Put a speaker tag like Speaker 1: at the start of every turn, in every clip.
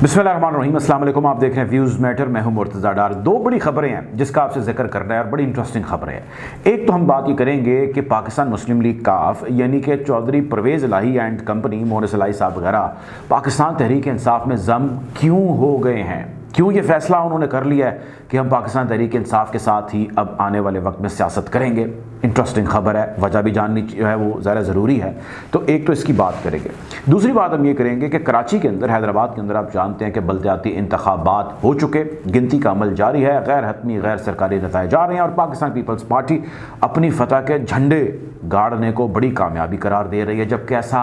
Speaker 1: बिस्मिल्लाहिर्रहमानिर्रहीम, अस्सलाम वालेकुम। आप देख रहे हैं व्यूज़ मैटर। मैं हूं मुर्तज़ा डार। दो बड़ी खबरें हैं जिसका आपसे जिक्र करना है और बड़ी इंटरेस्टिंग खबरें हैं। एक तो हम बात ये करेंगे कि पाकिस्तान मुस्लिम लीग काफ यानी कि चौधरी परवेज़ इलाही एंड कंपनी मोहनिस इलाही साहब वगैरह पाकिस्तान तहरीक इंसाफ में जम क्यों हो गए हैं, क्यों ये फैसला उन्होंने कर लिया है कि हम पाकिस्तान तहरीक इंसाफ के साथ ही अब आने वाले वक्त में सियासत करेंगे। इंटरेस्टिंग खबर है, वजह भी जाननी जो है वो ज़्यादा ज़रूरी है। तो एक तो इसकी बात करेंगे। दूसरी बात हम ये करेंगे कि कराची के अंदर, हैदराबाद के अंदर आप जानते हैं कि बल्दियाती इंतखाबात हो चुके, गिनती का अमल जारी है, गैर हतमी गैर सरकारी नताए जा रहे हैं और पाकिस्तान पीपल्स पार्टी अपनी फतह के झंडे गाड़ने को बड़ी कामयाबी करार दे रही है, जबकि ऐसा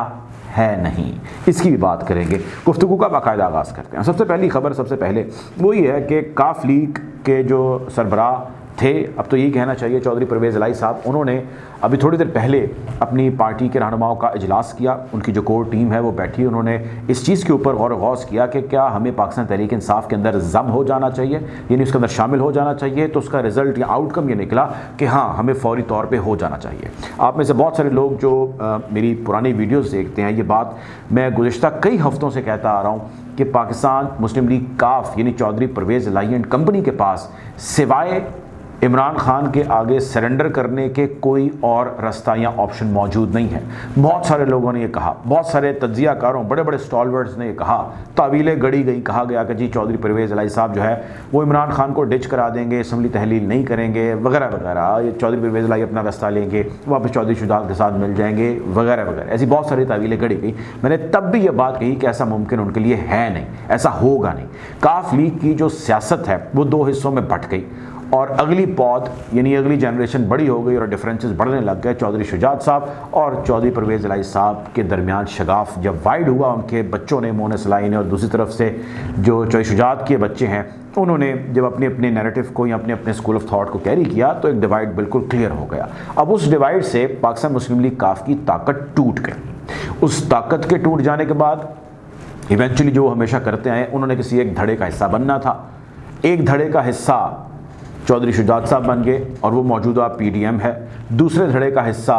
Speaker 1: है नहीं। इसकी भी बात करेंगे, गुफ्तगू का बाकायदा आगाज़ करते हैं। सबसे पहली खबर सबसे पहले वो ये है कि काफ लीग के जो सरबराह थे, अब तो यही कहना चाहिए, चौधरी परवेज़ इलाही साहब, उन्होंने अभी थोड़ी देर पहले अपनी पार्टी के रहनुमाओं का इजलास किया। उनकी जो कोर टीम है वो बैठी, उन्होंने इस चीज़ के ऊपर गौर गौस किया कि क्या हमें पाकिस्तान तहरीक इंसाफ के अंदर जम हो जाना चाहिए, यानी उसके अंदर शामिल हो जाना चाहिए। तो उसका रिजल्ट या आउटकम ये निकला कि हाँ, हमें फौरी तौर पर हो जाना चाहिए। आप में से बहुत सारे लोग जो मेरी पुरानी वीडियोज़ देखते हैं, ये बात मैं गुज़िश्ता कई हफ्तों से कहता आ रहा हूँ कि पाकिस्तान मुस्लिम लीग काफ यानी चौधरी परवेज़ इलाही एंड कंपनी के पास सिवाय इमरान खान के आगे सरेंडर करने के कोई और रास्ता या ऑप्शन मौजूद नहीं है। बहुत सारे लोगों ने ये कहा, बहुत सारे तज्जियाकारों, बड़े बड़े स्टॉलवर्ड्स ने ये कहा, तावीलें गढ़ी गई, कहा गया कि जी चौधरी परवेज़ इलाही साहब जो है वो इमरान खान को डिच करा देंगे, असम्बली तहलील नहीं करेंगे वगैरह वगैरह, ये चौधरी परवेज़ इलाही अपना रास्ता लेंगे, वापस चौधरी शुजात के साथ मिल जाएंगे वगैरह वगैरह। ऐसी बहुत सारी तावीलें गढ़ी गई। मैंने तब भी ये बात कही कि ऐसा मुमकिन उनके लिए है नहीं, ऐसा होगा नहीं। काफ लीग की जो सियासत है वो दो हिस्सों में बट गई और अगली पौध यानी अगली जनरेशन बड़ी हो गई और डिफरेंसेस बढ़ने लग गए। चौधरी शुजात साहब और चौधरी परवेज़ इलाही साहब के दरमियान शगाफ जब वाइड हुआ, उनके बच्चों ने, मोहनिस इलाही ने, और दूसरी तरफ से जो चौधरी शुजात के बच्चे हैं, उन्होंने जब अपने अपने नैरेटिव को या अपने अपने स्कूल ऑफ थॉट को कैरी किया तो एक डिवाइड बिल्कुल क्लियर हो गया। अब उस डिवाइड से पाकिस्तान मुस्लिम लीग काफ की ताकत टूट गई। उस ताकत के टूट जाने के बाद इवेंचुअली जो हमेशा करते आए, उन्होंने किसी एक धड़े का हिस्सा बनना था। एक धड़े का हिस्सा चौधरी शुजात साहब बन गए और वो मौजूदा PDM है। दूसरे धड़े का हिस्सा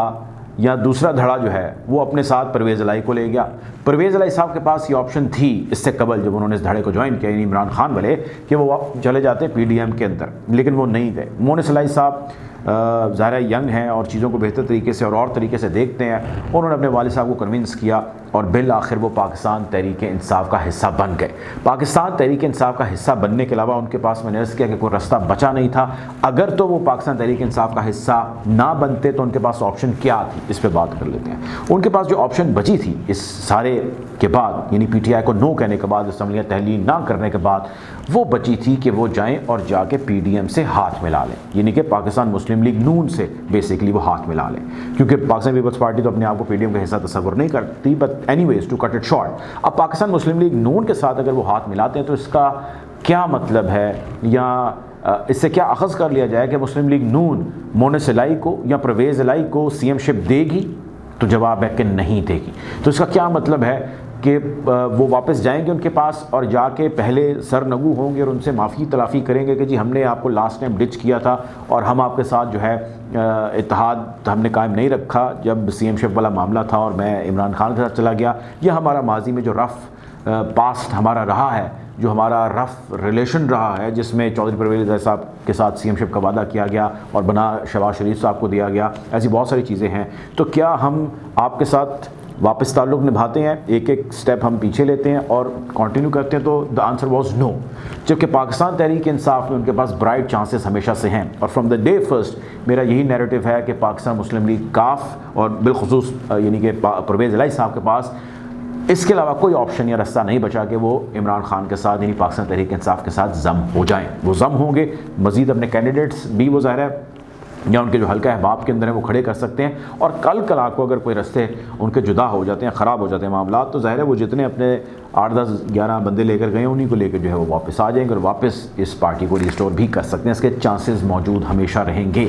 Speaker 1: या दूसरा धड़ा जो है वो अपने साथ परवेज़ इलाही को ले गया। परवेज़ इलाही साहब के पास ये ऑप्शन थी इससे कबल, जब उन्होंने इस धड़े को ज्वाइन किया, यानी इमरान खान वाले, कि वो चले जाते PDM के अंदर, लेकिन वो नहीं गए। मोहनिस इलाही साहब ज़ाहिर यंग हैं और चीज़ों को बेहतर तरीके से और तरीके से देखते हैं। उन्होंने अपने वालिद साहब को कन्विंस किया और बिल आखिर वो पाकिस्तान तहरीक इंसाफ का हिस्सा बन गए। पाकिस्तान तहरीक इंसाफ का हिस्सा बनने के अलावा उनके पास, मैंने अर्ज़ किया कि कोई रास्ता बचा नहीं था। अगर तो वो पाकिस्तान तहरीक इंसाफ का हिस्सा ना बनते तो उनके पास ऑप्शन क्या थी, इस पर बात कर लेते हैं। उनके पास जो ऑप्शन बची थी इस सारे के बाद, यानी PTI को नो कहने के बाद, असम्बलियाँ तहलील ना करने के बाद, वो बची थी कि वो जाएँ और जाके PDM से हाथ मिला लें, यानी कि पाकिस्तान मुस्लिम लीग नून से बेसिकली वो हाथ मिला लें, क्योंकि पाकिस्तान पीपल्स पार्टी तो अपने आप को PDM का हिस्सा तस्वर नहीं करती। But anyways, to cut it short, अब पाकिस्तान मुस्लिम लीग नून के साथ अगर वो हाथ मिलाते हैं तो इसका क्या मतलब है, या इससे क्या अखज़ कर लिया जाए कि मुस्लिम लीग नून मोहनिस इलाही को या परवेज़ इलाही को CM-शिप देगी? तो जवाब है कि नहीं देगी। तो इसका क्या मतलब है कि वो वापस जाएंगे उनके पास और जाके पहले सरनगू होंगे और उनसे माफ़ी तलाफ़ी करेंगे कि जी हमने आपको लास्ट टाइम डिच किया था और हम आपके साथ जो है इत्तेहाद हमने कायम नहीं रखा जब CM-शिप वाला मामला था और मैं इमरान खान के साथ चला गया। यह हमारा माजी में जो रफ़ पास्ट हमारा रहा है, जो हमारा रफ़ रिलेशन रहा है, जिसमें चौधरी परवेज़ इलाही साहब के साथ CM-शिप का वादा किया गया और बना शहबाज शरीफ साहब को दिया गया, ऐसी बहुत सारी चीज़ें हैं। तो क्या हम आपके साथ वापस ताल्लुक़ निभाते हैं, एक एक स्टेप हम पीछे लेते हैं और कंटिन्यू करते हैं? तो द आंसर वाज नो। जबकि पाकिस्तान तहरीक इंसाफ में उनके पास ब्राइट चांसेस हमेशा से हैं और फ्रॉम द डे फर्स्ट मेरा यही नैरेटिव है कि पाकिस्तान मुस्लिम लीग काफ और बिलखुसूस यानी कि परवेज़ इलाही साहब के पास इसके अलावा कोई ऑप्शन या रास्ता नहीं बचा कि वो इमरान खान के साथ यानी पाकिस्तान तहरीक इंसाफ के साथ जम हो जाएँ। वो जम होंगे, मज़ीद अपने कैंडिडेट्स भी वो ज़ाहिर है या उनके जो हल्का अहबाब के अंदर है वो खड़े कर सकते हैं। और कल कला को अगर कोई रास्ते उनके जुदा हो जाते हैं, ख़राब हो जाते हैं मामला, तो ज़ाहिर है वो जितने अपने 8, 10, 11 बंदे लेकर गए उन्हीं को लेकर जो है वो वापस आ जाएंगे और वापस इस पार्टी को रिस्टोर भी कर सकते हैं। इसके चांसेस मौजूद हमेशा रहेंगे।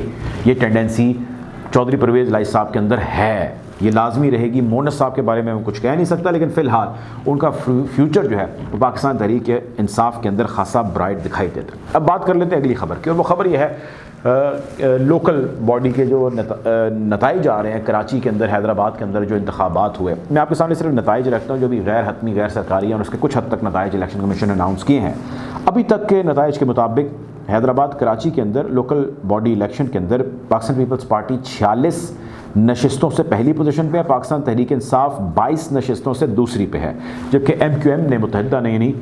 Speaker 1: ये टेंडेंसी चौधरी परवेज़ इलाही साहब के अंदर है, ये लाजमी रहेगी। मोहनिस साहब के बारे में मैं कुछ कह नहीं सकता, लेकिन फ़िलहाल उनका फ्यूचर जो है वो पाकिस्तान तहरीक इंसाफ के अंदर खासा ब्राइट दिखाई देता है। अब बात कर लेते हैं अगली खबर की, और वो खबर यह है लोकल बॉडी के जो नताइज आ रहे हैं कराची के अंदर, हैदराबाद के अंदर जो इंतखाबात हुए, मैं आपके सामने सिर्फ नताइज रखता हूँ जो भी गैर हतमी गैर सरकारी हैं और उसके कुछ हद तक नताइज इलेक्शन कमीशन ने अनाउंस किए हैं। अभी तक के नताइज के मुताबिक हैदराबाद कराची के अंदर लोकल बॉडी इलेक्शन के अंदर पाकिस्तान पीपल्स पार्टी 46 नशिस्तों से पहली पोजीशन पे है, पाकिस्तान तहरीक इंसाफ 22 नशिस्तों से दूसरी पे है, जबकि MQM ने मुत्तहिदा ने यानी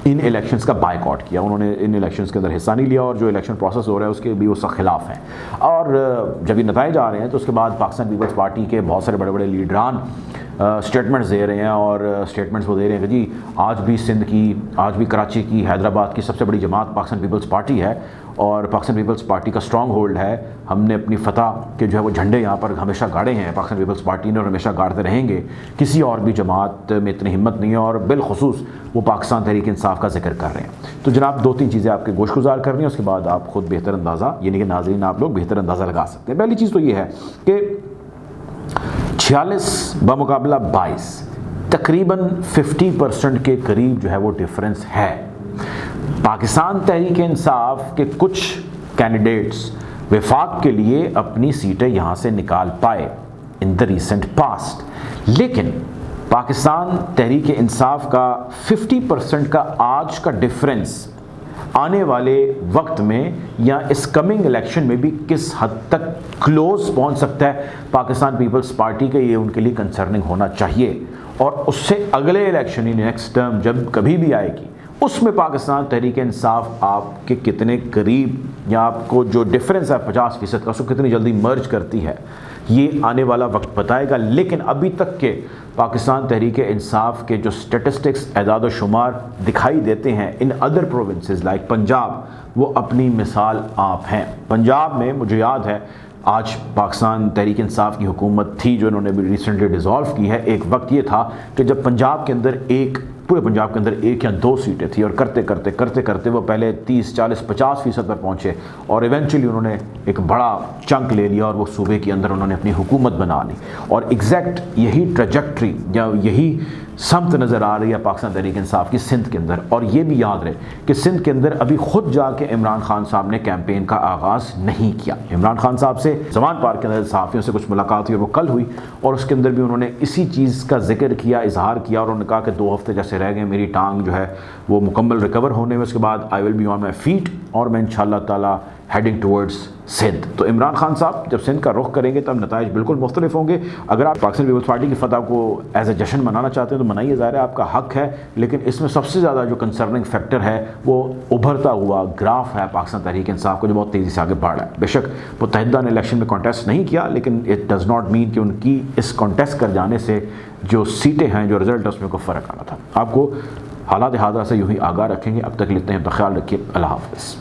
Speaker 1: इन इलेक्शंस का बायकॉट किया। उन्होंने इन इलेक्शंस के अंदर हिस्सा नहीं लिया और जो इलेक्शन प्रोसेस हो रहा है उसके भी वो सख्त खिलाफ हैं। और जब ये नताइज आ रहे हैं तो उसके बाद पाकिस्तान पीपल्स पार्टी के बहुत सारे बड़े बड़े लीडरान स्टेटमेंट्स दे रहे हैं और स्टेटमेंट्स वो दे रहे हैं कि जी आज भी सिंध की, आज भी कराची की, हैदराबाद की सबसे बड़ी जमात पाकिस्तान पीपल्स पार्टी है और पाकिस्तान पीपल्स पार्टी का स्ट्रॉन्ग होल्ड है। हमने अपनी फतह के जो है वो झंडे यहाँ पर हमेशा गाड़े हैं पाकिस्तान पीपल्स पार्टी ने और हमेशा गाड़ते रहेंगे। किसी और भी जमात में इतनी हिम्मत नहीं है और बिलखुसूस वो पाकिस्तान तहरीक इंसाफ का जिक्र कर रहे हैं। तो जनाब 2-3 चीज़ें आपके गोशगुजार करनी है, उसके बाद आप खुद बेहतर अंदाज़ा यानी कि नाज़रीन आप लोग बेहतर अंदाज़ा लगा सकते हैं। पहली चीज़ तो ये है कि 46 बमुकाबला 22 तकरीबन 50% के करीब जो है वो डिफरेंस है। पाकिस्तान तहरीक इंसाफ के कुछ कैंडिडेट्स वफाक के लिए अपनी सीटें यहाँ से निकाल पाए इन द रिसेंट पास्ट, लेकिन पाकिस्तान तहरीक इंसाफ का 50% का आज का डिफरेंस आने वाले वक्त में या इस कमिंग इलेक्शन में भी किस हद तक क्लोज पहुंच सकता है पाकिस्तान पीपल्स पार्टी के, ये उनके लिए कंसर्निंग होना चाहिए। और उससे अगले इलेक्शन यानी नेक्स्ट टर्म जब कभी भी आएगी उसमें पाकिस्तान तहरीक इंसाफ आपके कितने करीब या आपको जो डिफरेंस है 50% का उसको कितनी जल्दी मर्ज करती है ये आने वाला वक्त बताएगा। लेकिन अभी तक के पाकिस्तान तहरीक इंसाफ के जो स्टेटिस्टिक्स एदाद शुमार दिखाई देते हैं in other provinces like Punjab, वो अपनी मिसाल आप हैं। पंजाब में मुझे याद है आज पाकिस्तान तहरीक इंसाफ की हुकूमत थी जो इन्होंने भी रिसेंटली डिज़ोल्व की है। एक वक्त ये था कि जब पंजाब के अंदर पूरे पंजाब के अंदर 1 या 2 सीटें थी और करते करते वो पहले 30, 40, 50% पर पहुँचे और इवेंचुअली उन्होंने एक बड़ा चंक ले लिया और वो सूबे के अंदर उन्होंने अपनी हुकूमत बना ली। और एग्जैक्ट यही ट्रैजेक्टरी या यही समत नज़र आ रही है पाकिस्तान तहरीक इंसाफ की सिंध के अंदर। और ये भी याद रहे कि सिंध के अंदर अभी खुद जाके इमरान खान साहब ने कैंपेन का आगाज़ नहीं किया। इमरान खान साहब से जमान पार्क के अंदर सहाफ़ियों से कुछ मुलाकात हुई, वो कल हुई और उसके अंदर भी उन्होंने इसी चीज़ का जिक्र किया, इजहार किया और उन्होंने कहा कि 2 हफ्ते जैसे रह गए मेरी टांग जो है वो मुकम्मल रिकवर होने में, उसके बाद I will be on my feet और मैं इंशाअल्लाह ताला हेडिंग टुवर्ड्स सिंध। तो इमरान खान साहब जब सिंध का रुख करेंगे तब नताइज बिल्कुल मुख्तलिफ होंगे। अगर आप पाकिस्तान पीपल्स पार्टी की फतह को एज ए जश्न मनाना चाहते हैं तो मनाइए, ज़ाहिर है आपका हक है, लेकिन इसमें सबसे ज़्यादा जो कंसर्निंग फैक्टर है वो उभरता हुआ ग्राफ है पाकिस्तान तहरीक इंसाफ को जो बहुत तेज़ी से आगे बढ़ रहा है। बेशक मुत्तहिदा ने इलेक्शन में कॉन्टेस्ट नहीं किया, लेकिन इट डज़ नॉट मीन कि उनकी इस कॉन्टेस्ट कर जाने से जो सीटें हैं, जो रिजल्ट है उसमें को फ़र्क आना था। आपको हालात हादरा से यूँ ही आगाह रखेंगे। अब तक लेते हैं, तो ख्याल रखिए। अल्लाह हाफ़िज़।